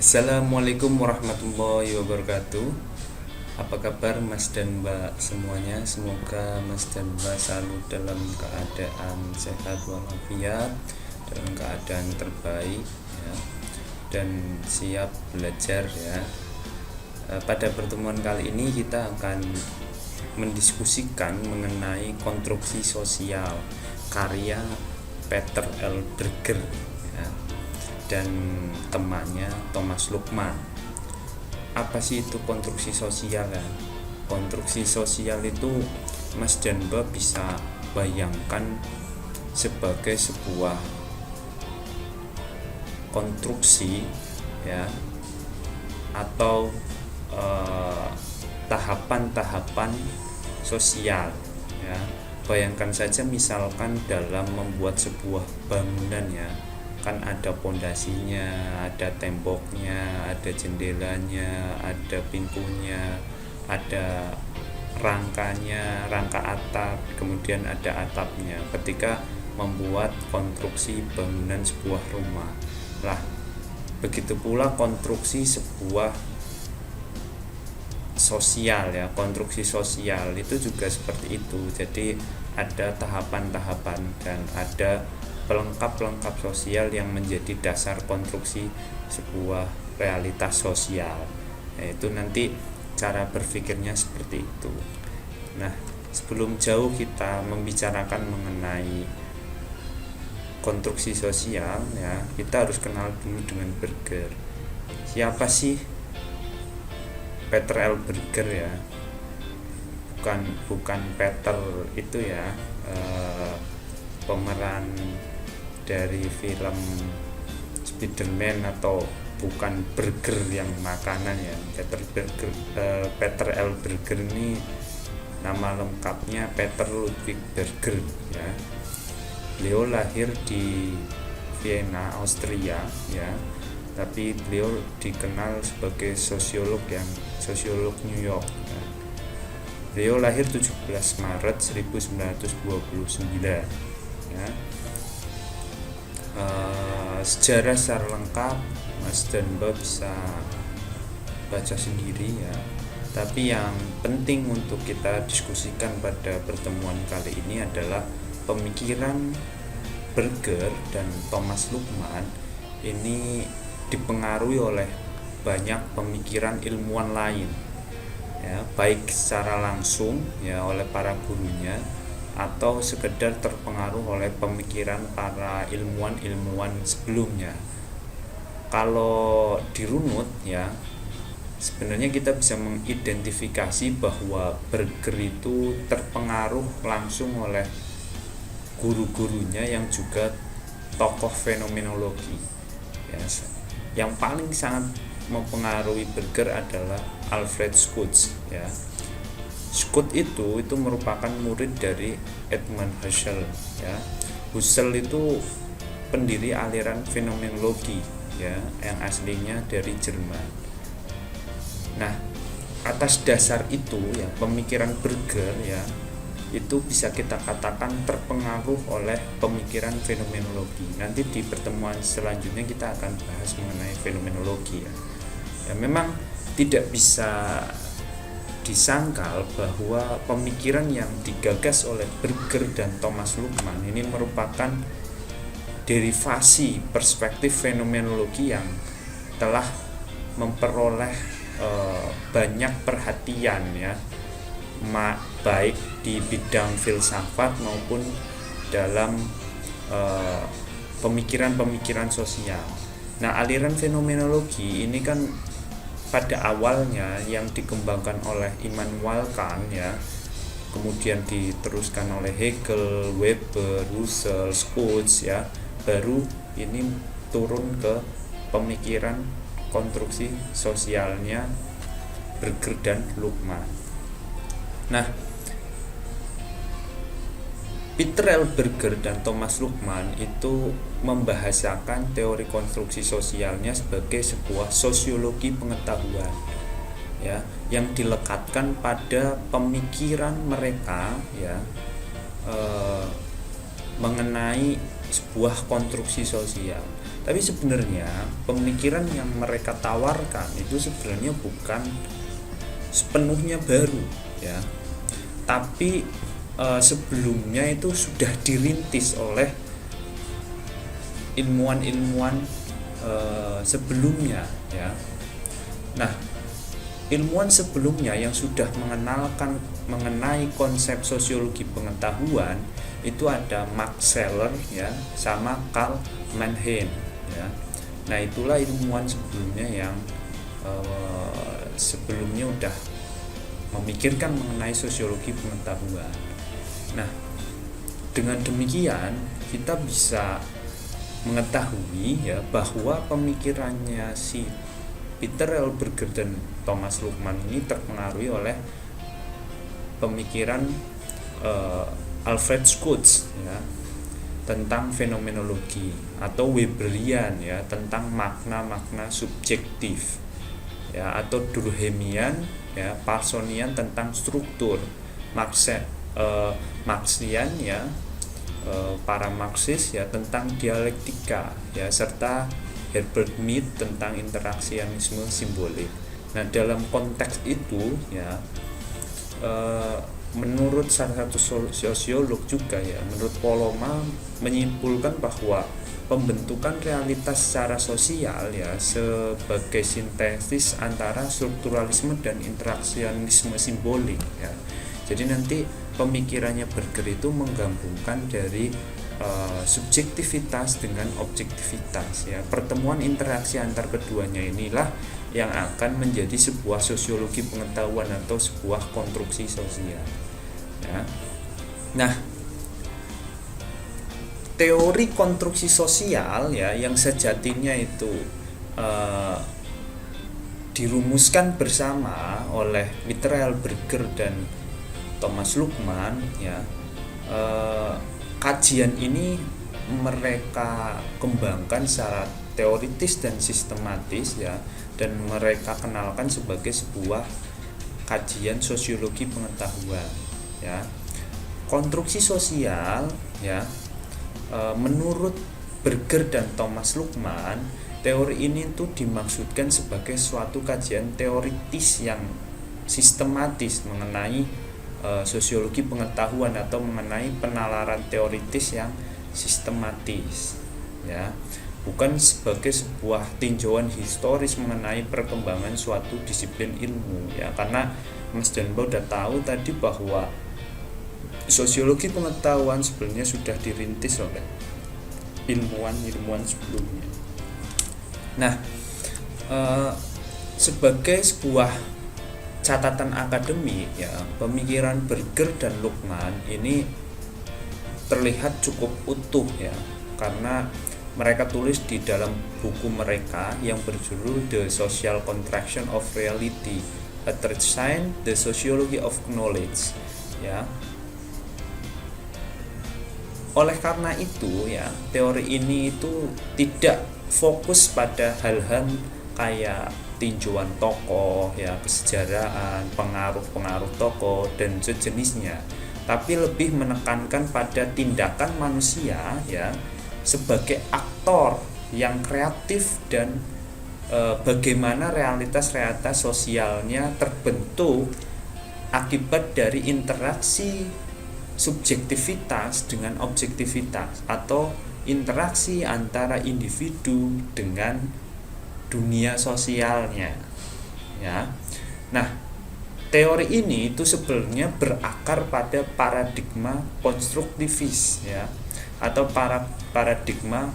Assalamualaikum warahmatullahi wabarakatuh. Apa kabar Mas dan Mbak semuanya? Semoga Mas dan Mbak selalu dalam keadaan sehat walafiat, dalam keadaan terbaik ya, dan siap belajar ya. Pada pertemuan kali ini kita akan mendiskusikan mengenai konstruksi sosial karya Peter L. Berger ya, dan temannya Thomas Lukman. Apa sih itu konstruksi sosial ya? Konstruksi sosial itu Mas dan Mbak bisa bayangkan sebagai sebuah konstruksi ya, atau tahapan-tahapan sosial ya. Bayangkan saja misalkan dalam membuat sebuah bangunan ya, kan ada pondasinya, ada temboknya, ada jendelanya, ada pintunya, ada rangkanya, rangka atap, kemudian ada atapnya ketika membuat konstruksi bangunan sebuah rumah. Lah, begitu pula konstruksi sebuah sosial ya, konstruksi sosial itu juga seperti itu. Jadi ada tahapan-tahapan dan ada pelengkap-pelengkap sosial yang menjadi dasar konstruksi sebuah realitas sosial. Itu nanti cara berpikirnya seperti itu. Nah, sebelum jauh kita membicarakan mengenai konstruksi sosial ya, kita harus kenal dulu dengan Berger. Siapa sih Peter L. Berger ya? Bukan Peter itu ya, pemeran dari film Spiderman, atau bukan burger yang makanan ya. Peter L. Berger ini nama lengkapnya Peter Ludwig Berger ya. Beliau lahir di Vienna, Austria ya, tapi beliau dikenal sebagai sosiolog New York ya. Beliau lahir 17 Maret 1929 ya. Sejarah secara lengkap Mas dan Mbak bisa baca sendiri ya. Tapi yang penting untuk kita diskusikan pada pertemuan kali ini adalah pemikiran Berger dan Thomas Lukman ini dipengaruhi oleh banyak pemikiran ilmuwan lain ya, baik secara langsung ya oleh para gurunya, atau sekedar terpengaruh oleh pemikiran para ilmuwan sebelumnya. Kalau dirunut ya, sebenarnya kita bisa mengidentifikasi bahwa Berger itu terpengaruh langsung oleh guru-gurunya yang juga tokoh fenomenologi ya. Yang paling sangat mempengaruhi Berger adalah Alfred Schutz ya. Schutz itu merupakan murid dari Edmund Husserl ya. Husserl itu pendiri aliran fenomenologi ya, yang aslinya dari Jerman. Nah, atas dasar itu ya, pemikiran Berger ya itu bisa kita katakan terpengaruh oleh pemikiran fenomenologi. Nanti di pertemuan selanjutnya kita akan bahas mengenai fenomenologi ya. Ya, memang tidak bisa disangkal bahwa pemikiran yang digagas oleh Berger dan Thomas Lukman ini merupakan derivasi perspektif fenomenologi yang telah memperoleh banyak perhatian ya, baik di bidang filsafat maupun dalam pemikiran-pemikiran sosial. Nah, aliran fenomenologi ini kan pada awalnya yang dikembangkan oleh Immanuel Kant ya, kemudian diteruskan oleh Hegel, Weber, Husserl, Schutz ya, baru ini turun ke pemikiran konstruksi sosialnya Berger dan Lukman. Nah, Peter L. Berger dan Thomas Lukman itu membahasakan teori konstruksi sosialnya sebagai sebuah sosiologi pengetahuan ya, yang dilekatkan pada pemikiran mereka ya, mengenai sebuah konstruksi sosial. Tapi sebenarnya pemikiran yang mereka tawarkan itu sebenarnya bukan sepenuhnya baru ya, tapi sebelumnya itu sudah dirintis oleh ilmuwan-ilmuwan sebelumnya ya. Nah, ilmuwan sebelumnya yang sudah mengenalkan mengenai konsep sosiologi pengetahuan itu ada Max Scheler ya, sama Karl Mannheim ya. Nah, itulah ilmuwan sebelumnya yang sebelumnya udah memikirkan mengenai sosiologi pengetahuan. Nah, dengan demikian kita bisa mengetahui ya bahwa pemikirannya si Peter L. Berger dan Thomas Luhmann ini terpengaruhi oleh pemikiran Alfred Schutz ya, tentang fenomenologi, atau Weberian ya, tentang makna-makna subjektif ya, atau Durkheimian ya, Parsonian tentang struktur, Marxian ya, para Marxis ya tentang dialektika ya, serta Herbert Mead tentang interaksianisme simbolik. Nah, dalam konteks itu ya, menurut salah satu sosiolog juga ya, menurut Poloma menyimpulkan bahwa pembentukan realitas secara sosial ya sebagai sintesis antara strukturalisme dan interaksianisme simbolik ya. Jadi nanti pemikirannya Berger itu menggabungkan dari subjektivitas dengan objektivitas ya. Pertemuan interaksi antar keduanya inilah yang akan menjadi sebuah sosiologi pengetahuan atau sebuah konstruksi sosial ya. Nah, teori konstruksi sosial ya yang sejatinya itu dirumuskan bersama oleh Peter L. Berger dan Thomas Luhmann ya, kajian ini mereka kembangkan secara teoritis dan sistematis ya, dan mereka kenalkan sebagai sebuah kajian sosiologi pengetahuan ya. Konstruksi sosial ya, menurut Berger dan Thomas Luhmann, teori ini tuh dimaksudkan sebagai suatu kajian teoritis yang sistematis mengenai sosiologi pengetahuan atau mengenai penalaran teoritis yang sistematis ya, bukan sebagai sebuah tinjauan historis mengenai perkembangan suatu disiplin ilmu ya. Karena Mas Danba udah tahu tadi bahwa sosiologi pengetahuan sebenarnya sudah dirintis oleh ilmuwan sebelumnya. Nah, sebagai sebuah catatan akademik ya, pemikiran Berger dan Luhmann ini terlihat cukup utuh ya, karena mereka tulis di dalam buku mereka yang berjudul The Social Contraction of Reality, A Third Science, The Sociology of Knowledge ya. Oleh karena itu ya, teori ini itu tidak fokus pada hal-hal kayak tinjauan tokoh ya, kesejarahan, pengaruh tokoh dan sejenisnya, tapi lebih menekankan pada tindakan manusia ya sebagai aktor yang kreatif dan bagaimana realitas sosialnya terbentuk akibat dari interaksi subjektivitas dengan objektivitas atau interaksi antara individu dengan dunia sosialnya ya. Nah, teori ini itu sebenarnya berakar pada paradigma konstruktivis ya, atau paradigma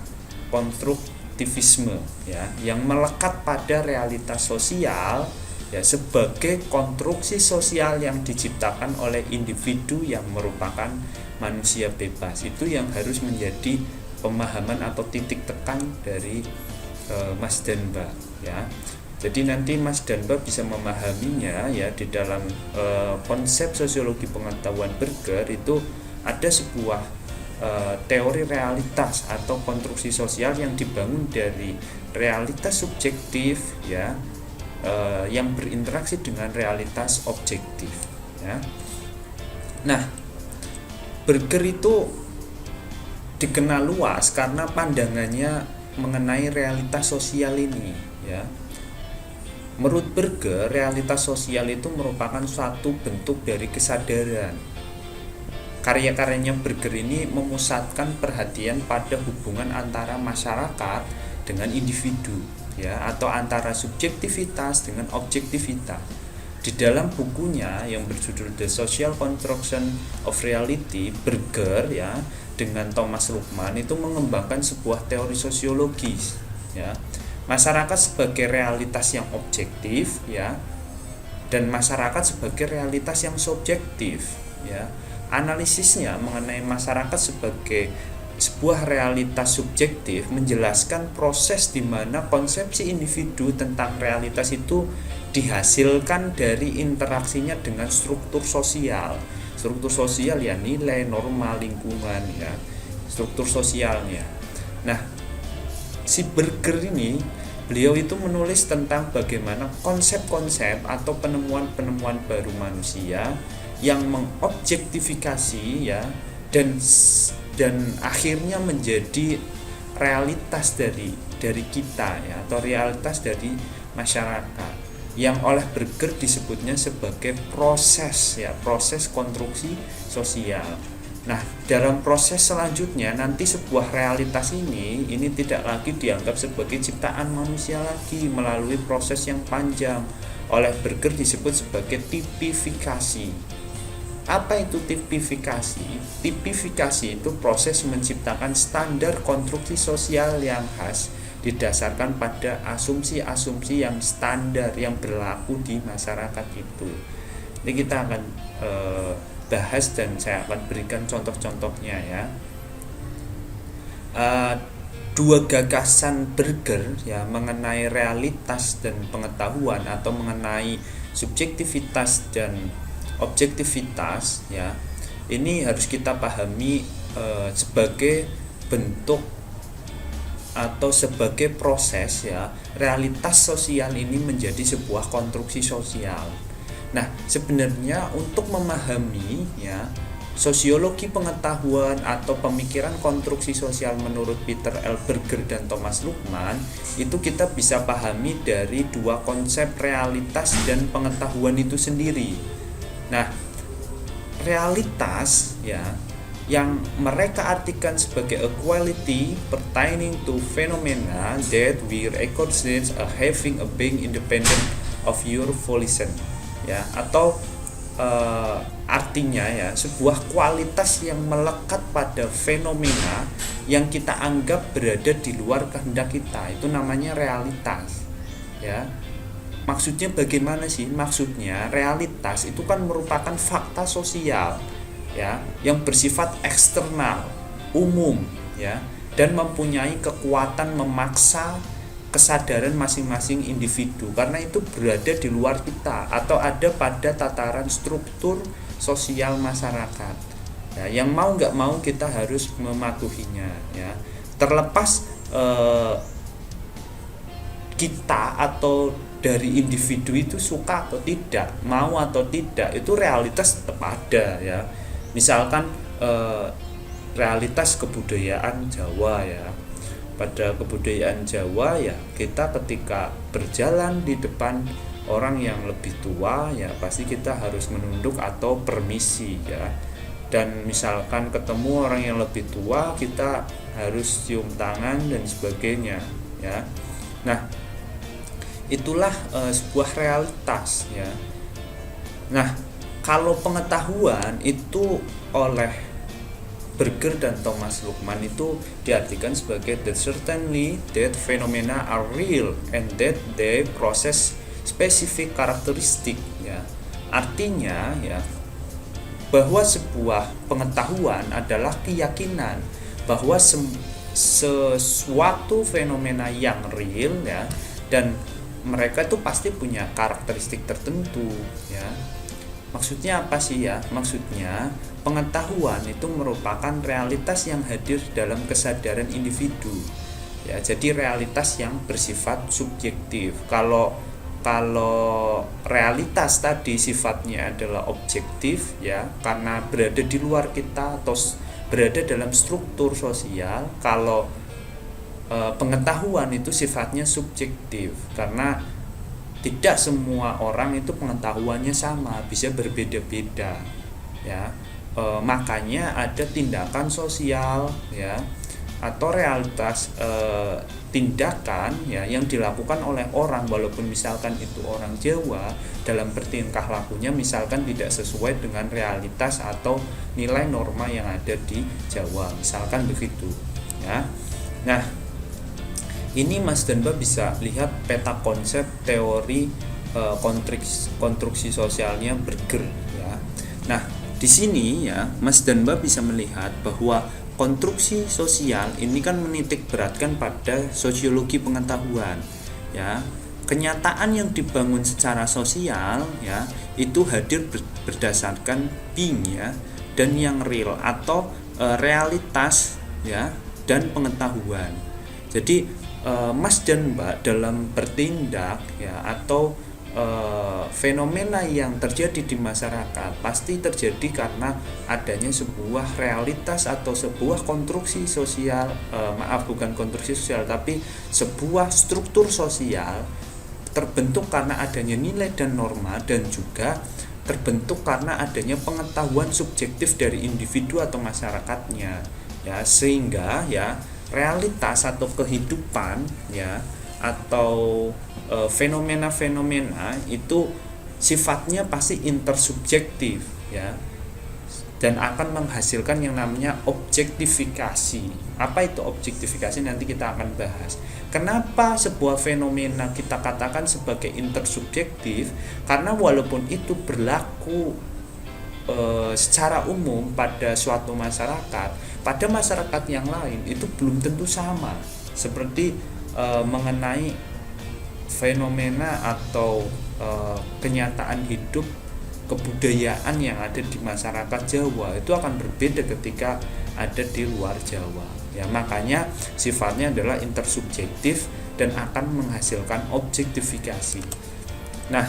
konstruktivisme ya, yang melekat pada realitas sosial ya sebagai konstruksi sosial yang diciptakan oleh individu yang merupakan manusia bebas. Itu yang harus menjadi pemahaman atau titik tekan dari Mas Danba ya. Jadi nanti Mas Danba bisa memahaminya ya di dalam konsep sosiologi pengetahuan Berger itu ada sebuah teori realitas atau konstruksi sosial yang dibangun dari realitas subjektif ya, yang berinteraksi dengan realitas objektif ya. Nah, Berger itu dikenal luas karena pandangannya mengenai realitas sosial ini ya. Menurut Berger, realitas sosial itu merupakan suatu bentuk dari kesadaran. Karya-karyanya Berger ini memusatkan perhatian pada hubungan antara masyarakat dengan individu ya, atau antara subjektivitas dengan objektivitas. Di dalam bukunya yang berjudul The Social Construction of Reality, Berger ya dengan Thomas Luhmann itu mengembangkan sebuah teori sosiologis ya. Masyarakat sebagai realitas yang objektif ya, dan masyarakat sebagai realitas yang subjektif ya. Analisisnya mengenai masyarakat sebagai sebuah realitas subjektif menjelaskan proses di mana konsepsi individu tentang realitas itu dihasilkan dari interaksinya dengan struktur sosial. Struktur sosial ya nilai, norma, lingkungan ya, struktur sosialnya. Nah, si Berger ini, beliau itu menulis tentang bagaimana konsep-konsep atau penemuan-penemuan baru manusia yang mengobjektifikasi ya, dan akhirnya menjadi realitas dari kita ya, atau realitas dari masyarakat yang oleh Berger disebutnya sebagai proses ya, proses konstruksi sosial. Nah, dalam proses selanjutnya nanti sebuah realitas ini tidak lagi dianggap sebagai ciptaan manusia lagi melalui proses yang panjang, oleh Berger disebut sebagai tipifikasi. Apa itu tipifikasi? Tipifikasi itu proses menciptakan standar konstruksi sosial yang khas didasarkan pada asumsi-asumsi yang standar yang berlaku di masyarakat itu. Ini kita akan bahas dan saya akan berikan contoh-contohnya ya. Dua gagasan Berger ya mengenai realitas dan pengetahuan atau mengenai subjektivitas dan objektivitas ya, ini harus kita pahami sebagai bentuk atau sebagai proses ya, realitas sosial ini menjadi sebuah konstruksi sosial. Nah, sebenarnya untuk memahami ya sosiologi pengetahuan atau pemikiran konstruksi sosial menurut Peter L. Berger dan Thomas Luhmann, itu kita bisa pahami dari dua konsep realitas dan pengetahuan itu sendiri. Nah, realitas ya yang mereka artikan sebagai a quality pertaining to phenomena that we recognize as having a being independent of your volition ya, atau artinya ya sebuah kualitas yang melekat pada fenomena yang kita anggap berada di luar kehendak kita, itu namanya realitas ya. Maksudnya bagaimana sih? Maksudnya realitas itu kan merupakan fakta sosial ya, yang bersifat eksternal, umum ya, dan mempunyai kekuatan memaksa kesadaran masing-masing individu karena itu berada di luar kita atau ada pada tataran struktur sosial masyarakat ya, yang mau nggak mau kita harus mematuhinya ya, terlepas kita atau dari individu itu suka atau tidak, mau atau tidak, itu realitas tetap ada ya. Misalkan realitas kebudayaan Jawa ya, pada kebudayaan Jawa ya, kita ketika berjalan di depan orang yang lebih tua ya pasti kita harus menunduk atau permisi ya, dan misalkan ketemu orang yang lebih tua kita harus cium tangan dan sebagainya ya. Nah, itulah sebuah realitas ya. Nah, kalau pengetahuan itu oleh Berger dan Thomas Luhmann itu diartikan sebagai that certainly that phenomena are real and that they process specific characteristic ya. Artinya ya bahwa sebuah pengetahuan adalah keyakinan bahwa sesuatu fenomena yang real ya, dan mereka itu pasti punya karakteristik tertentu ya. Maksudnya apa sih ya? Maksudnya pengetahuan itu merupakan realitas yang hadir dalam kesadaran individu ya. Jadi realitas yang bersifat subjektif. Kalau realitas tadi sifatnya adalah objektif ya, karena berada di luar kita atau berada dalam struktur sosial. Kalau pengetahuan itu sifatnya subjektif, karena tidak semua orang itu pengetahuannya sama, bisa berbeda-beda ya. Makanya ada tindakan sosial ya, atau realitas tindakan ya yang dilakukan oleh orang, walaupun misalkan itu orang Jawa, dalam bertingkah lakunya misalkan tidak sesuai dengan realitas atau nilai norma yang ada di Jawa, misalkan begitu ya. Nah, ini Mas Danba bisa lihat peta konsep teori konstruksi sosialnya Berger ya. Nah, di sini ya Mas Danba bisa melihat bahwa konstruksi sosial ini kan menitik beratkan pada sosiologi pengetahuan ya. Kenyataan yang dibangun secara sosial ya itu hadir berdasarkan being ya, dan yang real atau realitas ya, dan pengetahuan. Jadi Mas dan Mbak dalam bertindak ya, atau fenomena yang terjadi di masyarakat pasti terjadi karena adanya sebuah realitas atau sebuah konstruksi sosial, bukan konstruksi sosial tapi sebuah struktur sosial terbentuk karena adanya nilai dan norma, dan juga terbentuk karena adanya pengetahuan subjektif dari individu atau masyarakatnya ya, sehingga ya realitas atau kehidupan ya, atau fenomena-fenomena itu sifatnya pasti intersubjektif ya, dan akan menghasilkan yang namanya objektifikasi. Apa itu objektifikasi? Nanti kita akan bahas. Kenapa sebuah fenomena kita katakan sebagai intersubjektif? Karena walaupun itu berlaku secara umum pada suatu masyarakat, pada masyarakat yang lain itu belum tentu sama. Seperti mengenai fenomena atau kenyataan hidup kebudayaan yang ada di masyarakat Jawa itu akan berbeda ketika ada di luar Jawa ya. Makanya sifatnya adalah intersubjektif dan akan menghasilkan objektifikasi. Nah,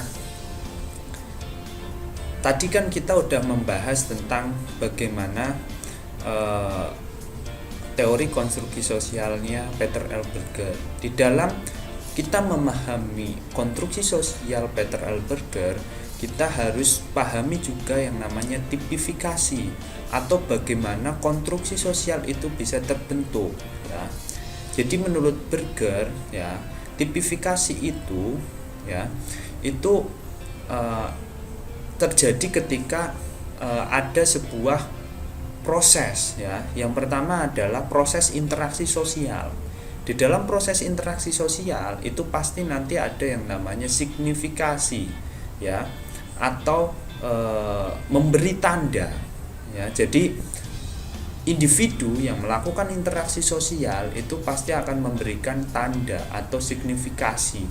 tadi kan kita udah membahas tentang bagaimana teori konstruksi sosialnya Peter L. Berger. Di dalam kita memahami konstruksi sosial Peter L. Berger, kita harus pahami juga yang namanya tipifikasi atau bagaimana konstruksi sosial itu bisa terbentuk ya. Jadi menurut Berger ya, tipifikasi itu ya itu terjadi ketika ada sebuah proses ya. Yang pertama adalah proses interaksi sosial. Di dalam proses interaksi sosial itu pasti nanti ada yang namanya signifikasi ya, atau memberi tanda ya. Jadi individu yang melakukan interaksi sosial itu pasti akan memberikan tanda atau signifikasi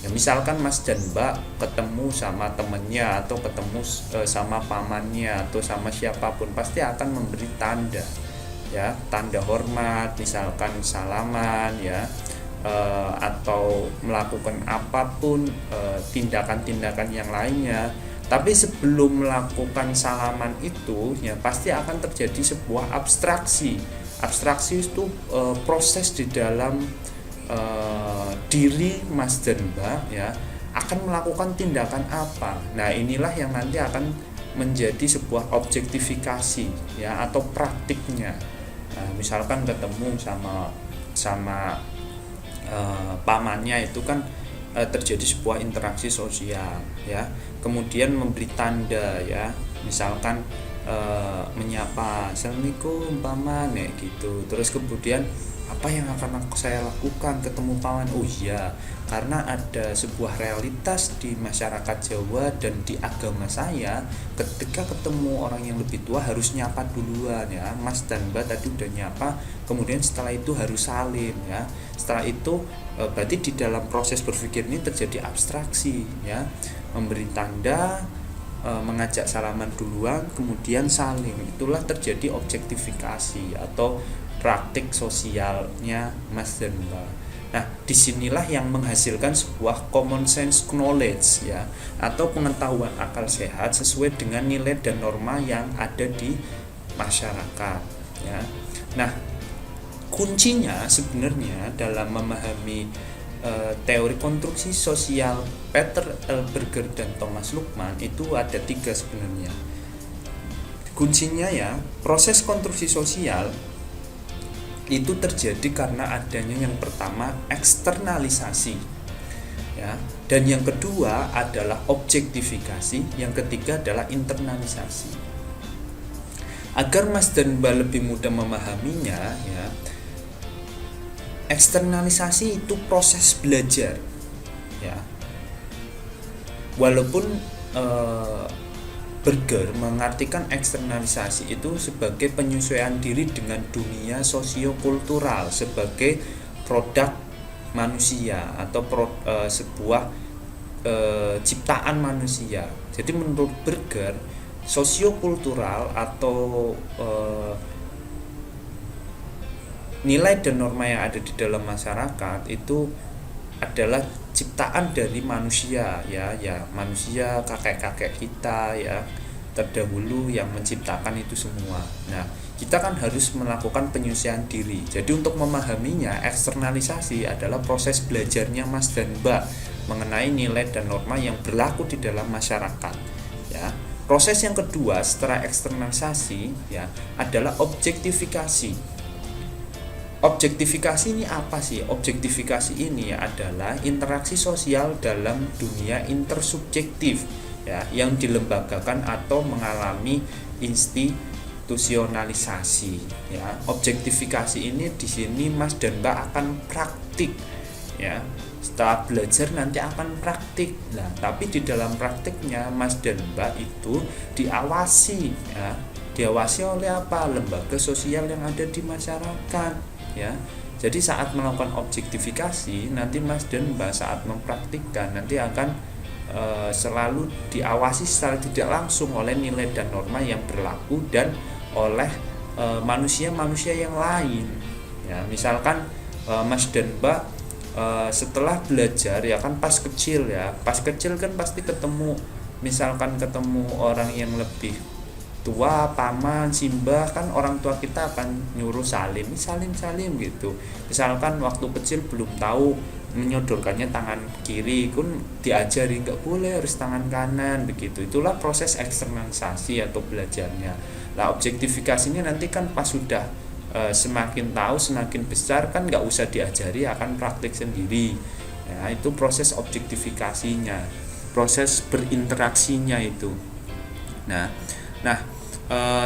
ya. Misalkan Mas dan Mbak ketemu sama temennya, atau ketemu sama pamannya, atau sama siapapun, pasti akan memberi tanda ya, tanda hormat, misalkan salaman ya, atau melakukan apapun tindakan-tindakan yang lainnya. Tapi sebelum melakukan salaman itu ya pasti akan terjadi sebuah abstraksi. Abstraksi itu proses di dalam diri Mas dan Mbak ya, akan melakukan tindakan apa. Nah, inilah yang nanti akan menjadi sebuah objektifikasi ya, atau praktiknya. Nah, misalkan ketemu sama pamannya, itu kan terjadi sebuah interaksi sosial ya. Kemudian memberi tanda ya, misalkan menyapa, assalamualaikum paman ya gitu. Terus kemudian apa yang akan saya lakukan ketemu paman? Oh iya, karena ada sebuah realitas di masyarakat Jawa dan di agama saya, ketika ketemu orang yang lebih tua harus nyapa duluan ya. Mas dan Mbak tadi udah nyapa, kemudian setelah itu harus salim ya. Setelah itu berarti di dalam proses berpikir ini terjadi abstraksi ya, memberi tanda, mengajak salaman duluan, kemudian salim. Itulah terjadi objektifikasi atau praktik sosialnya Mas dan Mbak. Nah, disinilah yang menghasilkan sebuah common sense knowledge ya, atau pengetahuan akal sehat sesuai dengan nilai dan norma yang ada di masyarakat ya. Nah, kuncinya sebenarnya dalam memahami teori konstruksi sosial Peter L. Berger dan Thomas Luckmann itu ada 3 sebenarnya. Kuncinya ya, proses konstruksi sosial itu terjadi karena adanya yang pertama eksternalisasi ya, dan yang kedua adalah objektifikasi, yang ketiga adalah internalisasi. Agar Mas dan Mbak lebih mudah memahaminya ya, eksternalisasi itu proses belajar ya. Walaupun Berger mengartikan eksternalisasi itu sebagai penyesuaian diri dengan dunia sosiokultural sebagai produk manusia atau sebuah ciptaan manusia. Jadi menurut Berger, sosiokultural atau nilai dan norma yang ada di dalam masyarakat itu adalah ciptaan dari manusia ya manusia, kakek-kakek kita ya terdahulu yang menciptakan itu semua. Nah, kita kan harus melakukan penyesuaian diri. Jadi untuk memahaminya, eksternalisasi adalah proses belajarnya Mas dan Mbak mengenai nilai dan norma yang berlaku di dalam masyarakat ya. Proses yang kedua setelah eksternalisasi ya adalah objektifikasi. Objektifikasi ini apa sih? Objektifikasi ini adalah interaksi sosial dalam dunia intersubjektif ya, yang dilembagakan atau mengalami institusionalisasi ya. Objektifikasi ini di sini Mas dan Mbak akan praktik ya. Setelah belajar nanti akan praktik. Nah, tapi di dalam praktiknya Mas dan Mbak itu diawasi ya. Diawasi oleh apa? Lembaga sosial yang ada di masyarakat ya. Jadi saat melakukan objektifikasi nanti Mas dan Mbak saat mempraktikkan nanti akan selalu diawasi secara tidak langsung oleh nilai dan norma yang berlaku dan oleh manusia-manusia yang lain ya. Misalkan Mas dan Mbak setelah belajar ya kan pas kecil kan pasti ketemu, misalkan ketemu orang yang lebih tua, paman, simbah, kan orang tua kita akan nyuruh salim gitu. Misalkan waktu kecil belum tahu menyodorkannya tangan kiri, pun diajari nggak boleh, harus tangan kanan begitu. Itulah proses eksternalisasi atau belajarnya. Nah, objektifikasinya nanti kan pas sudah semakin tahu, semakin besar kan nggak usah diajari, akan praktik sendiri. Ya, itu proses objektifikasinya, proses berinteraksinya itu. Nah,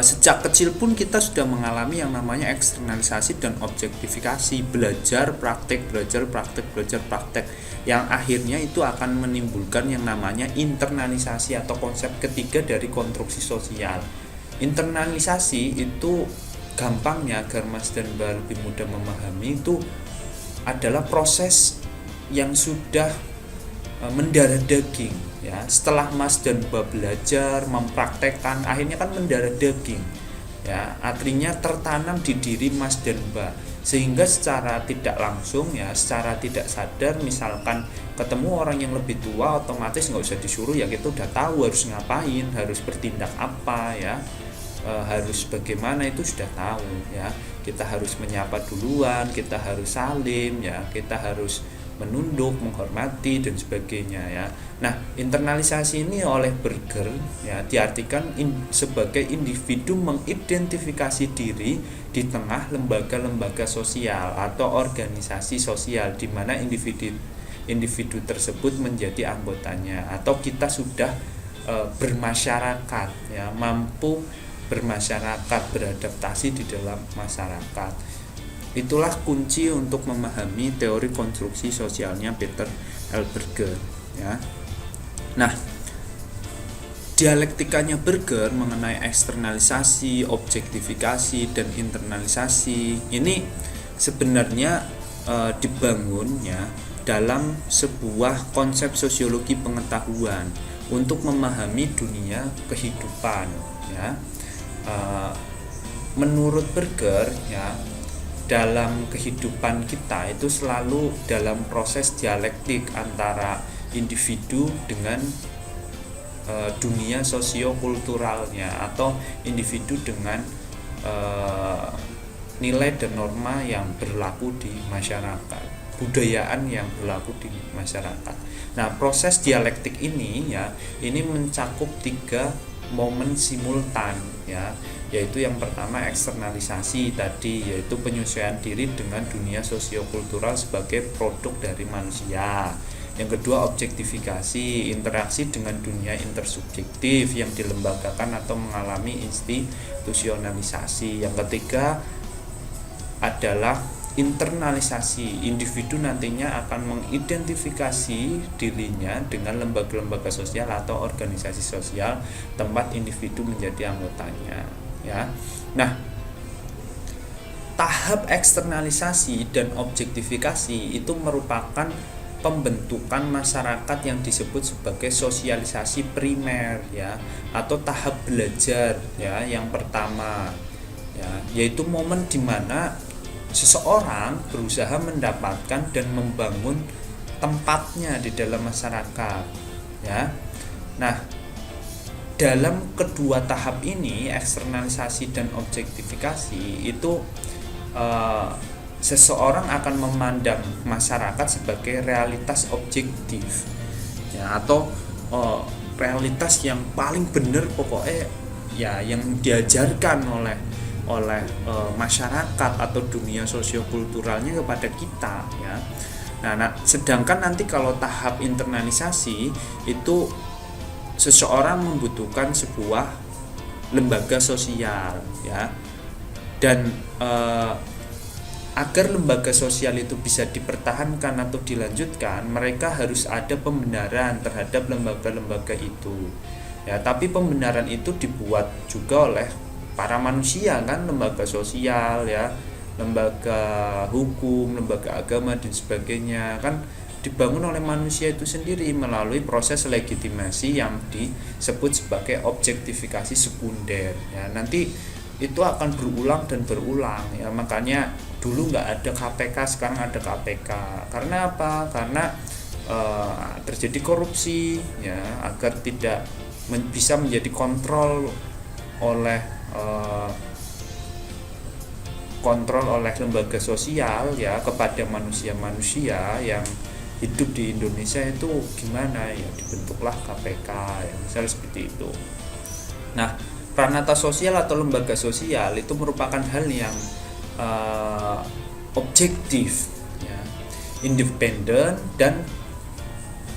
sejak kecil pun kita sudah mengalami yang namanya eksternalisasi dan objektifikasi, belajar praktek, yang akhirnya itu akan menimbulkan yang namanya internalisasi atau konsep ketiga dari konstruksi sosial. Internalisasi itu gampangnya agar Mas dan Mbak lebih mudah memahami itu adalah proses yang sudah mendarah daging ya. Setelah Mas dan Mbak belajar mempraktekkan, akhirnya kan mendarah daging ya, artinya tertanam di diri Mas dan Mbak, sehingga secara tidak langsung ya, secara tidak sadar, misalkan ketemu orang yang lebih tua, otomatis nggak usah disuruh ya, kita udah tahu harus ngapain, harus bertindak apa ya, harus bagaimana itu sudah tahu ya. Kita harus menyapa duluan, kita harus salim ya, kita harus menunduk, menghormati dan sebagainya ya. Nah, internalisasi ini oleh Berger ya diartikan sebagai individu mengidentifikasi diri di tengah lembaga-lembaga sosial atau organisasi sosial di mana individu tersebut menjadi anggotanya, atau kita sudah bermasyarakat ya, mampu bermasyarakat, beradaptasi di dalam masyarakat. Itulah kunci untuk memahami teori konstruksi sosialnya Peter L. Berger ya. Nah, dialektikanya Berger mengenai eksternalisasi, objektifikasi dan internalisasi ini sebenarnya dibangun ya dalam sebuah konsep sosiologi pengetahuan untuk memahami dunia kehidupan ya. Menurut Berger ya, dalam kehidupan kita itu selalu dalam proses dialektik antara individu dengan dunia sosiokulturalnya, atau individu dengan nilai dan norma yang berlaku di masyarakat, budayaan yang berlaku di masyarakat. Nah, proses dialektik ini ini mencakup 3 momen simultan yaitu yang pertama eksternalisasi tadi, yaitu penyesuaian diri dengan dunia sosiokultural sebagai produk dari manusia. Yang kedua objektifikasi, interaksi dengan dunia intersubjektif yang dilembagakan atau mengalami institusionalisasi. Yang ketiga adalah internalisasi, individu nantinya akan mengidentifikasi dirinya dengan lembaga-lembaga sosial atau organisasi sosial tempat individu menjadi anggotanya Nah, tahap eksternalisasi dan objektifikasi itu merupakan pembentukan masyarakat yang disebut sebagai sosialisasi primer atau tahap belajar yang pertama yaitu momen di mana seseorang berusaha mendapatkan dan membangun tempatnya di dalam masyarakat Nah, dalam kedua tahap ini, eksternalisasi dan objektifikasi itu seseorang akan memandang masyarakat sebagai realitas objektif atau realitas yang paling benar pokoknya yang diajarkan oleh masyarakat atau dunia sosiokulturalnya kepada kita Nah, sedangkan nanti kalau tahap internalisasi itu seseorang membutuhkan sebuah lembaga sosial dan agar lembaga sosial itu bisa dipertahankan atau dilanjutkan, mereka harus ada pembenaran terhadap lembaga-lembaga itu tapi pembenaran itu dibuat juga oleh para manusia lembaga sosial lembaga hukum, lembaga agama dan sebagainya dibangun oleh manusia itu sendiri melalui proses legitimasi yang disebut sebagai objektifikasi sekunder nanti itu akan berulang dan berulang makanya dulu nggak ada KPK, sekarang ada KPK. Karena apa? Karena terjadi korupsi agar tidak bisa menjadi kontrol oleh lembaga sosial kepada manusia-manusia yang hidup di Indonesia itu gimana dibentuklah KPK misalnya seperti itu. Nah, pranata sosial atau lembaga sosial itu merupakan hal yang objektif independen dan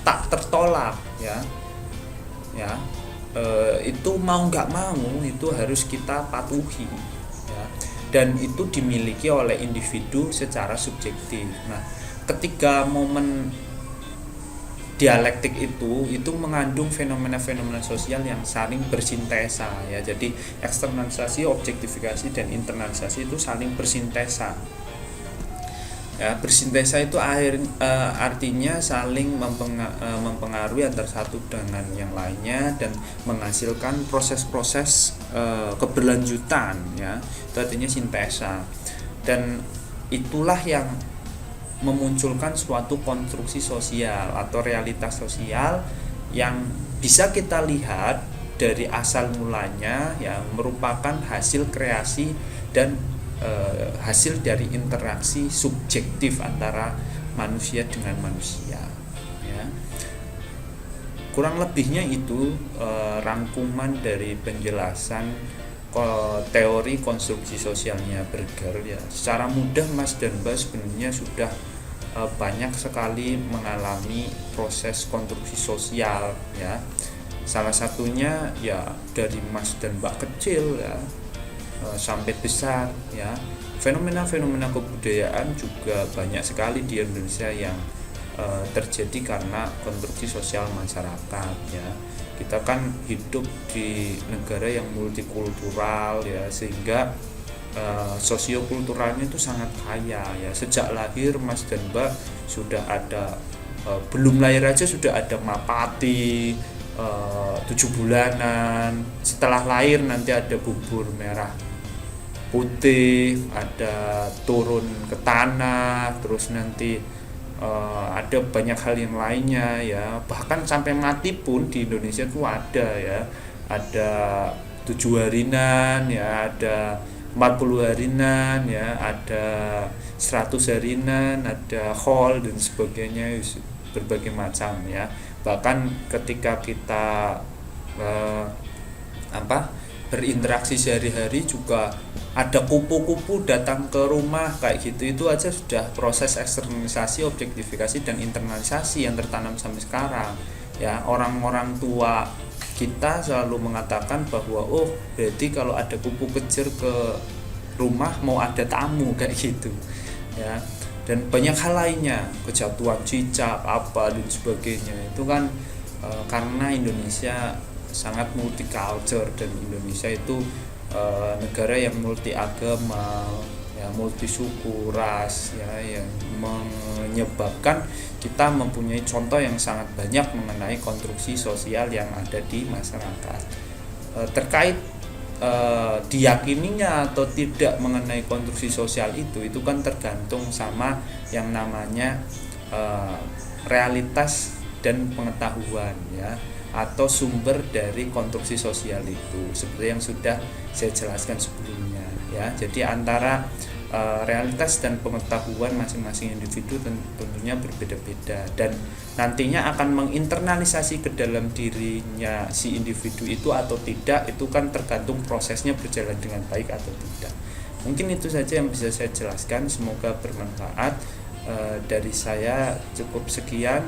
tak tertolak itu mau nggak mau itu harus kita patuhi dan itu dimiliki oleh individu secara subjektif. Nah, ketika momen dialektik itu mengandung fenomena-fenomena sosial yang saling bersintesa jadi eksternalisasi, objektifikasi dan internalisasi itu saling bersintesa. Bersintesa itu artinya saling mempengaruhi antara satu dengan yang lainnya dan menghasilkan proses-proses keberlanjutan itu artinya sintesa, dan itulah yang memunculkan suatu konstruksi sosial atau realitas sosial yang bisa kita lihat dari asal mulanya merupakan hasil kreasi dan hasil dari interaksi subjektif antara manusia dengan manusia Kurang lebihnya itu rangkuman dari penjelasan teori konstruksi sosialnya Berger Secara mudah Mas dan Mbak sebenarnya sudah banyak sekali mengalami proses konstruksi sosial Salah satunya dari Mas dan Mbak kecil sampai besar fenomena-fenomena kebudayaan juga banyak sekali di Indonesia yang terjadi karena konstruksi sosial masyarakat Kita kan hidup di negara yang multikultural sehingga sosiokulturalnya itu sangat kaya Sejak lahir Mas dan Mbak sudah ada belum lahir aja sudah ada mapati 7 bulanan, setelah lahir nanti ada bubur merah putih, ada turun ke tanah, terus nanti ada banyak hal yang lainnya bahkan sampai mati pun di Indonesia itu ada ada 7 harinan ada 40 harian ya, ada 100 harian, ada whole dan sebagainya, berbagai macam ya. Bahkan ketika kita berinteraksi sehari-hari juga ada kupu-kupu datang ke rumah kayak gitu, itu aja sudah proses eksternalisasi, objektifikasi dan internalisasi yang tertanam sampai sekarang ya. Orang-orang tua kita selalu mengatakan bahwa berarti kalau ada kupu kejar ke rumah mau ada tamu kayak gitu ya. Dan banyak hal lainnya, kejatuhan cicak apa dan sebagainya, itu kan karena Indonesia sangat multicultural dan Indonesia itu negara yang multi agama ya, multi suku, ras ya, yang menyebabkan kita mempunyai contoh yang sangat banyak mengenai konstruksi sosial yang ada di masyarakat. Terkait diyakininya atau tidak mengenai konstruksi sosial itu kan tergantung sama yang namanya realitas dan pengetahuan ya, atau sumber dari konstruksi sosial itu, seperti yang sudah saya jelaskan sebelumnya ya. Jadi antara realitas dan pengetahuan masing-masing individu tentunya berbeda-beda, dan nantinya akan menginternalisasi ke dalam dirinya si individu itu atau tidak, itu kan tergantung prosesnya berjalan dengan baik atau tidak. Mungkin itu saja yang bisa saya jelaskan, semoga bermanfaat. Dari saya cukup sekian,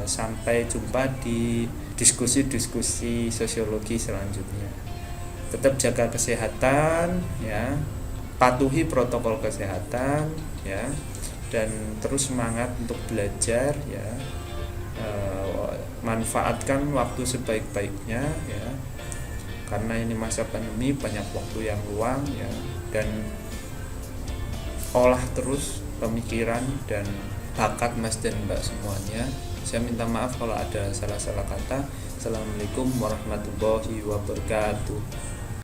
sampai jumpa di diskusi-diskusi sosiologi selanjutnya. Tetap jaga kesehatan ya, patuhi protokol kesehatan ya, dan terus semangat untuk belajar ya. Manfaatkan waktu sebaik-baiknya ya, karena ini masa pandemi, banyak waktu yang luang ya, dan olah terus pemikiran dan bakat Mas dan Mbak semuanya. Saya minta maaf kalau ada salah-salah kata. Assalamualaikum warahmatullahi wabarakatuh.